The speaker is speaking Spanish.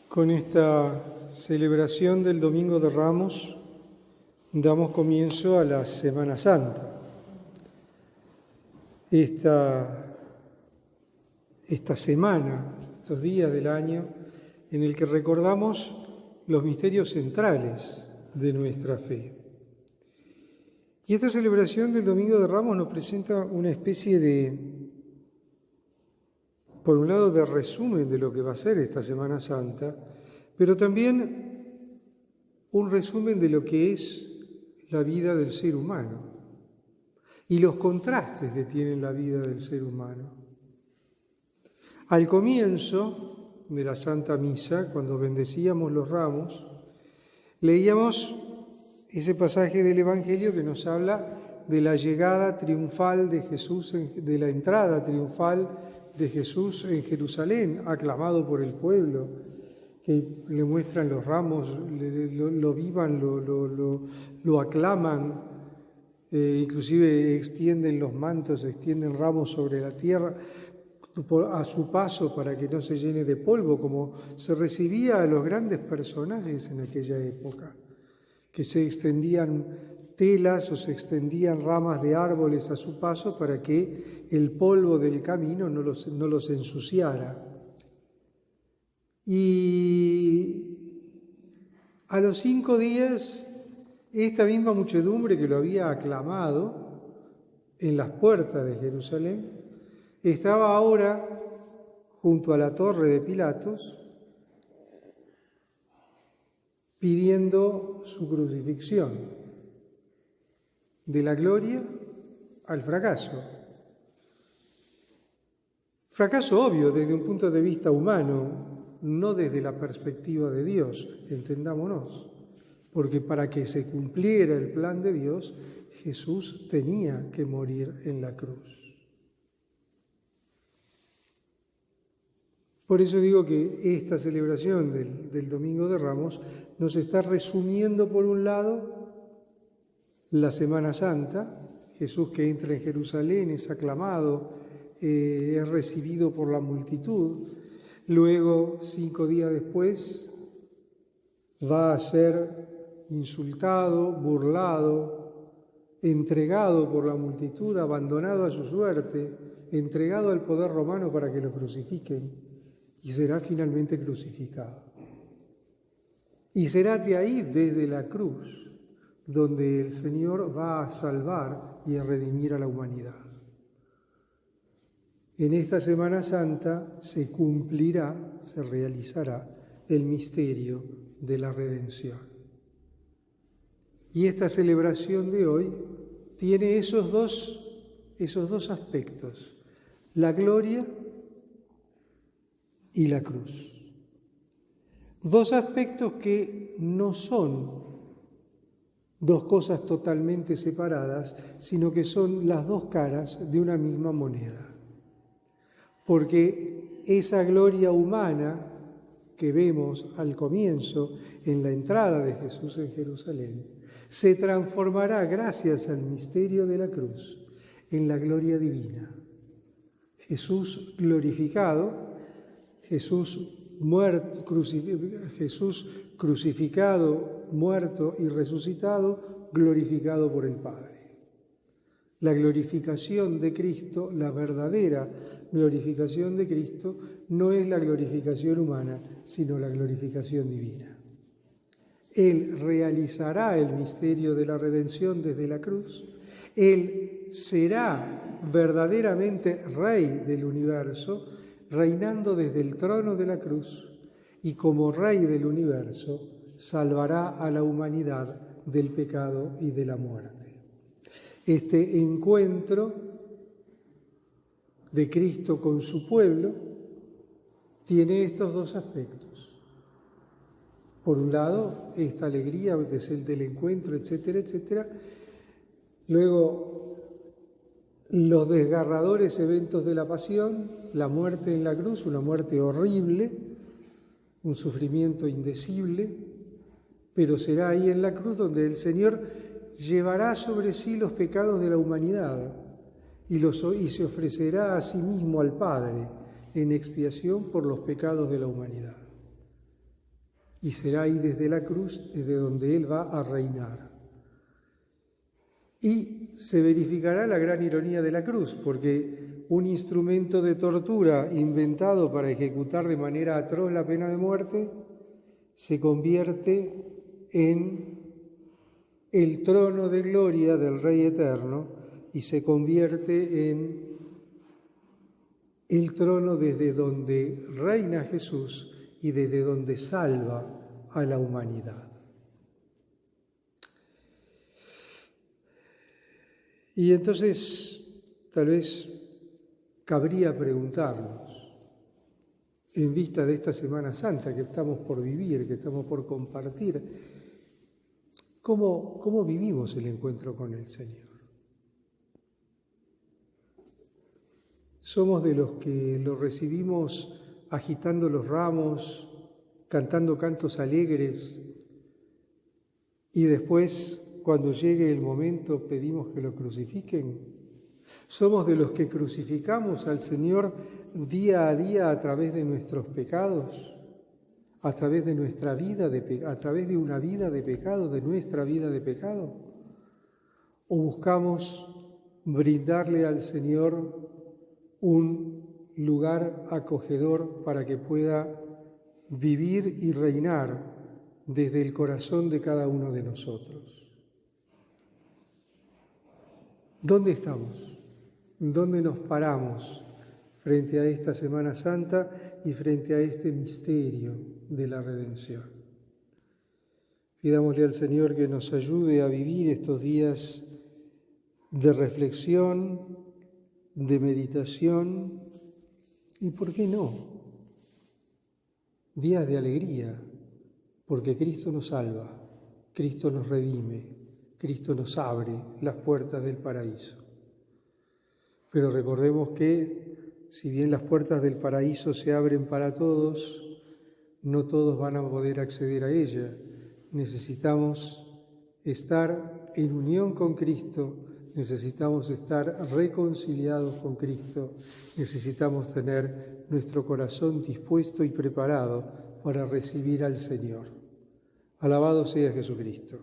Con esta celebración del Domingo de Ramos damos comienzo a la Semana Santa. Esta semana, estos días del año, en el que recordamos los misterios centrales de nuestra fe. Y esta celebración del Domingo de Ramos nos presenta una especie de, por un lado, de resumen de lo que va a ser esta Semana Santa, pero también un resumen de lo que es la vida del ser humano y los contrastes que tiene la vida del ser humano. Al comienzo de la Santa Misa, cuando bendecíamos los ramos, leíamos ese pasaje del Evangelio que nos habla de la llegada triunfal de Jesús, de la entrada triunfal de Jesús en Jerusalén, aclamado por el pueblo, que le muestran los ramos, lo vivan, lo aclaman, inclusive extienden los mantos, extienden ramos sobre la tierra a su paso para que no se llene de polvo, como se recibía a los grandes personajes en aquella época, que se extendían telas o se extendían ramas de árboles a su paso para que el polvo del camino no los ensuciara. Y a los 5 días, esta misma muchedumbre que lo había aclamado en las puertas de Jerusalén, estaba ahora junto a la torre de Pilatos pidiendo su crucifixión, de la gloria al fracaso. Fracaso obvio desde un punto de vista humano, no desde la perspectiva de Dios, entendámonos, porque para que se cumpliera el plan de Dios, Jesús tenía que morir en la cruz. Por eso digo que esta celebración del Domingo de Ramos nos está resumiendo, por un lado, la Semana Santa, Jesús que entra en Jerusalén, es aclamado, es recibido por la multitud. Luego, 5 días después, va a ser insultado, burlado, entregado por la multitud, abandonado a su suerte, entregado al poder romano para que lo crucifiquen, y será finalmente crucificado. Y será de ahí, desde la cruz, donde el Señor va a salvar y a redimir a la humanidad. En esta Semana Santa se cumplirá, se realizará el misterio de la redención. Y esta celebración de hoy tiene esos dos aspectos, la gloria y la cruz. 2 aspectos que no son 2 cosas totalmente separadas, sino que son las 2 caras de una misma moneda. Porque esa gloria humana que vemos al comienzo, en la entrada de Jesús en Jerusalén, se transformará, gracias al misterio de la cruz, en la gloria divina. Jesús glorificado, Jesús crucificado, muerto y resucitado, glorificado por el Padre. La glorificación de Cristo, la verdadera glorificación de Cristo, no es la glorificación humana, sino la glorificación divina. Él realizará el misterio de la redención desde la cruz. Él será verdaderamente Rey del universo, reinando desde el trono de la cruz, y como Rey del universo salvará a la humanidad del pecado y de la muerte. Este encuentro de Cristo con su pueblo tiene estos 2 aspectos. Por un lado, esta alegría del encuentro, etcétera, etcétera. Luego, los desgarradores eventos de la pasión, la muerte en la cruz, una muerte horrible, un sufrimiento indecible, pero será ahí en la cruz donde el Señor llevará sobre sí los pecados de la humanidad y se ofrecerá a sí mismo al Padre en expiación por los pecados de la humanidad. Y será ahí desde la cruz, desde donde Él va a reinar. Y se verificará la gran ironía de la cruz, porque un instrumento de tortura inventado para ejecutar de manera atroz la pena de muerte se convierte en el trono de gloria del Rey Eterno y se convierte en el trono desde donde reina Jesús y desde donde salva a la humanidad. Y entonces, tal vez cabría preguntarnos, en vista de esta Semana Santa que estamos por vivir, que estamos por compartir, ¿cómo vivimos el encuentro con el Señor? ¿Somos de los que lo recibimos agitando los ramos, cantando cantos alegres y después, cuando llegue el momento, pedimos que lo crucifiquen? ¿Somos de los que crucificamos al Señor día a día a través de nuestros pecados, a través de nuestra vida, a través de una vida de pecado, de nuestra vida de pecado? ¿O buscamos brindarle al Señor un lugar acogedor para que pueda vivir y reinar desde el corazón de cada uno de nosotros? ¿Dónde estamos? ¿Dónde nos paramos frente a esta Semana Santa y frente a este misterio de la redención? Pidámosle al Señor que nos ayude a vivir estos días de reflexión, de meditación y, ¿por qué no?, días de alegría, porque Cristo nos salva, Cristo nos redime, Cristo nos abre las puertas del paraíso. Pero recordemos que, si bien las puertas del paraíso se abren para todos, no todos van a poder acceder a ella. Necesitamos estar en unión con Cristo, necesitamos estar reconciliados con Cristo, necesitamos tener nuestro corazón dispuesto y preparado para recibir al Señor. Alabado sea Jesucristo.